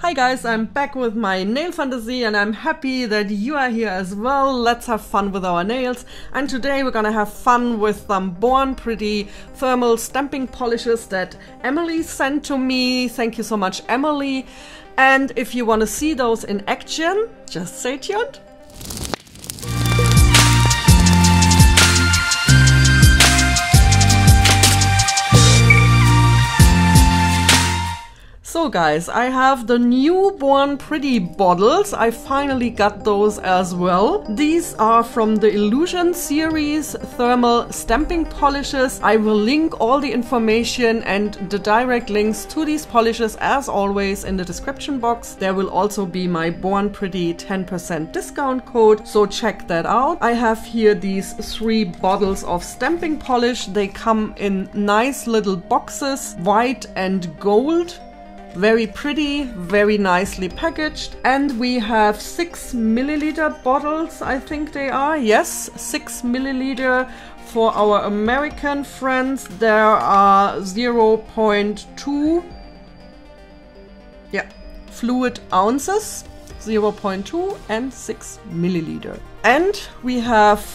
Hi guys, I'm back with my nail fantasy and I'm happy that you are here as well. Let's have fun with our nails. And today we're gonna have fun with some Born Pretty thermal stamping polishes that Emily sent to me. Thank you so much, Emily. And if you want to see those in action, just stay tuned. So guys, I have the new Born Pretty bottles. I finally got those as well. These are from the Illusion series thermal stamping polishes. I will link all the information and the direct links to these polishes as always in the description box. There will also be my Born Pretty 10% discount code, so check that out. I have here these 3 bottles of stamping polish. They come in nice little boxes, white and gold. Very pretty, very nicely packaged. And we have 6 milliliter bottles, I think they are. Yes, 6 milliliter. For our American friends, there are 0.2 fluid ounces, 0.2 and 6 milliliter. And we have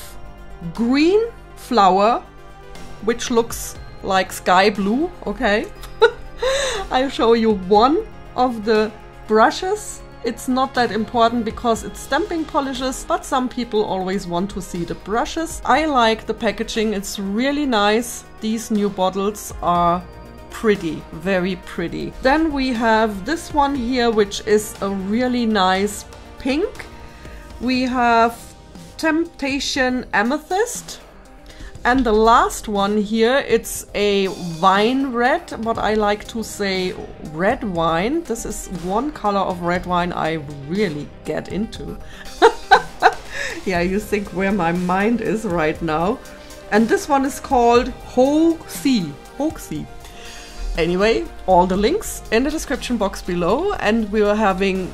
green flower, which looks like sky blue, okay. I'll show you one of the brushes. It's not that important because it's stamping polishes, but some people always want to see the brushes. I like the packaging, it's really nice. These new bottles are pretty, very pretty. Then we have this one here, which is a really nice pink. We have Temptation Amethyst. And the last one here, it's a wine red, what I like to say red wine. This is one color of red wine I really get into. Yeah, you think where my mind is right now. And this one is called Hoaxy. Anyway, all the links in the description box below. And we are having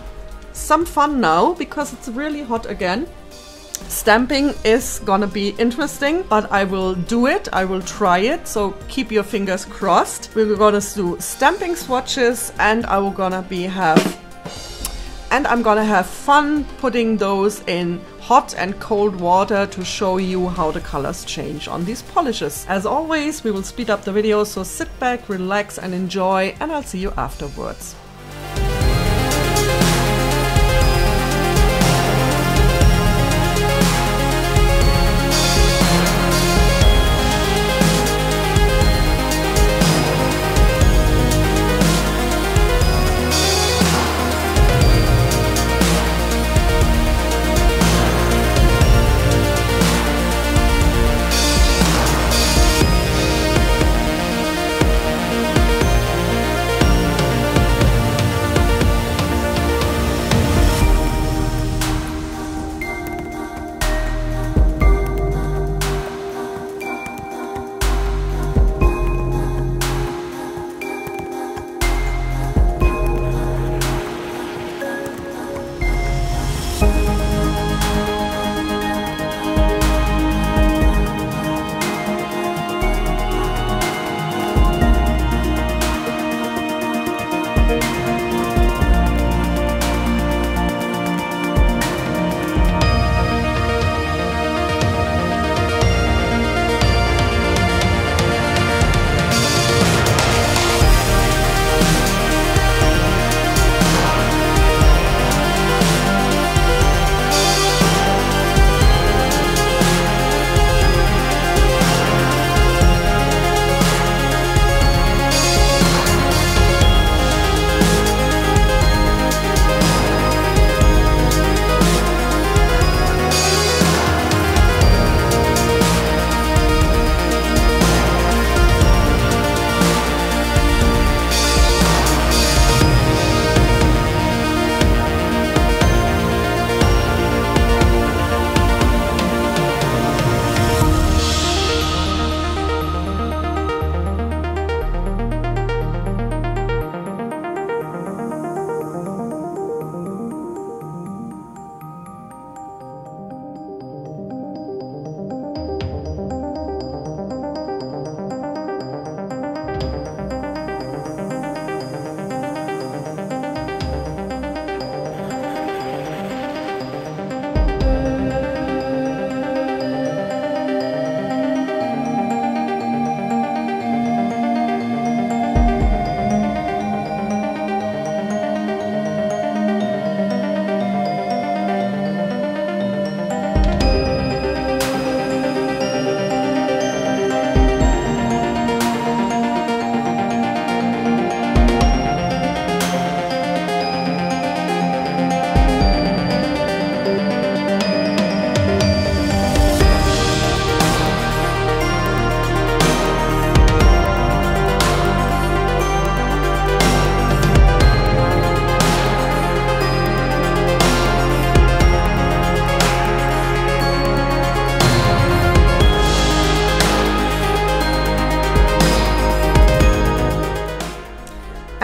some fun now because it's really hot again. Stamping is gonna be interesting, but I will do it. I will try it, so keep your fingers crossed. We're gonna do stamping swatches, and I'm gonna have fun putting those in hot and cold water to show you how the colors change on these polishes. As always, we will speed up the video, so sit back, relax and enjoy, and I'll see you afterwards.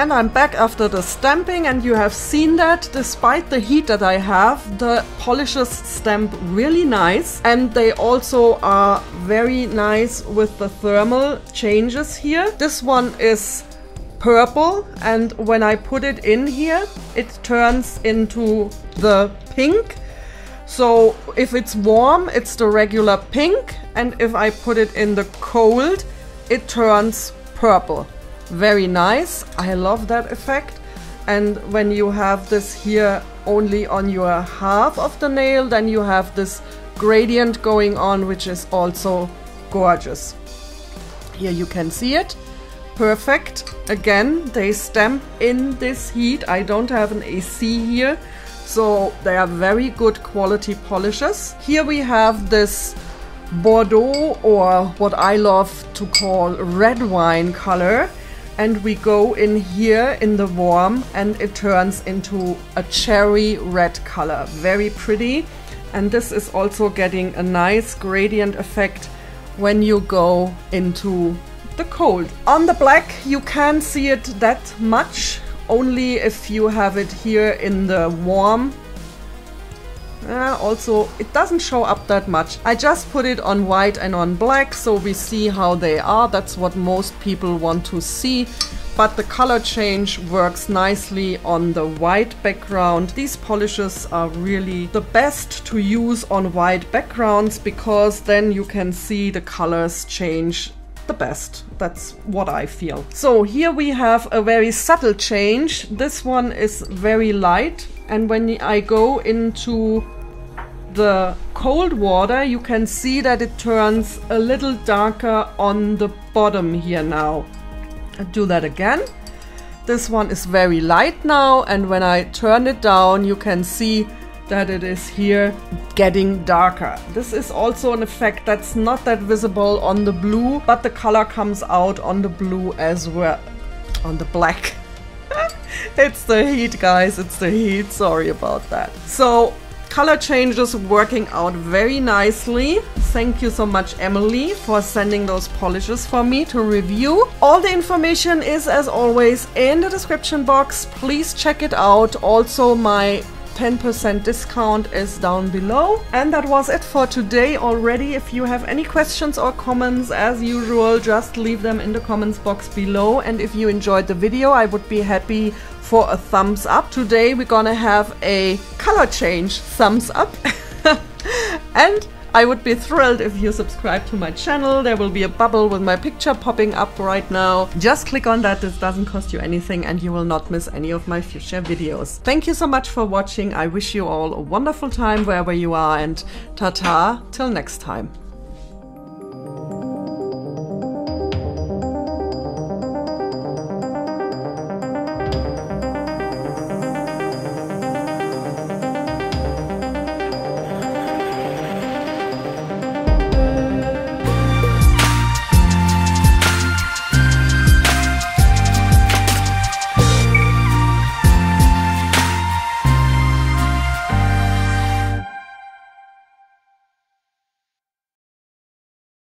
again, I'm back after the stamping, and you have seen that despite the heat that I have, the polishes stamp really nice, and they also are very nice with the thermal changes here. This one is purple, and when I put it in here, it turns into the pink. So if it's warm, it's the regular pink, and if I put it in the cold, it turns purple. Very nice. I love that effect. And when you have this here only on your half of the nail, then you have this gradient going on, which is also gorgeous. Here you can see it. Perfect. Again, they stamp in this heat. I don't have an AC here, so they are very good quality polishes. Here we have this Bordeaux, or what I love to call red wine color, and we go in here in the warm and it turns into a cherry red color. Very pretty, and this is also getting a nice gradient effect when you go into the cold. On the black you can't see it that much, only if you have it here in the warm. Also, it doesn't show up that much. I just put it on white and on black, so we see how they are. That's what most people want to see. But the color change works nicely on the white background. These polishes are really the best to use on white backgrounds, because then you can see the colors change the best. That's what I feel. So here we have a very subtle change. This one is very light, and when I go into the cold water, you can see that it turns a little darker on the bottom here now. I'll do that again. This one is very light now, and when I turn it down, you can see that it is here getting darker. This is also an effect that's not that visible on the blue, but the color comes out on the blue as well, on the black. It's the heat, guys, it's the heat, sorry about that. So color changes working out very nicely. Thank you so much, Emily, for sending those polishes for me to review. All the information is, as always, in the description box. Please check it out. Also, my 10% discount is down below. And that was it for today already. If you have any questions or comments, as usual, just leave them in the comments box below. And if you enjoyed the video, I would be happy for a thumbs up. Today we're gonna have a color change thumbs up. And I would be thrilled if you subscribe to my channel. There will be a bubble with my picture popping up right now. Just click on that. This doesn't cost you anything, and you will not miss any of my future videos. Thank you so much for watching. I wish you all a wonderful time wherever you are, and ta-ta till next time.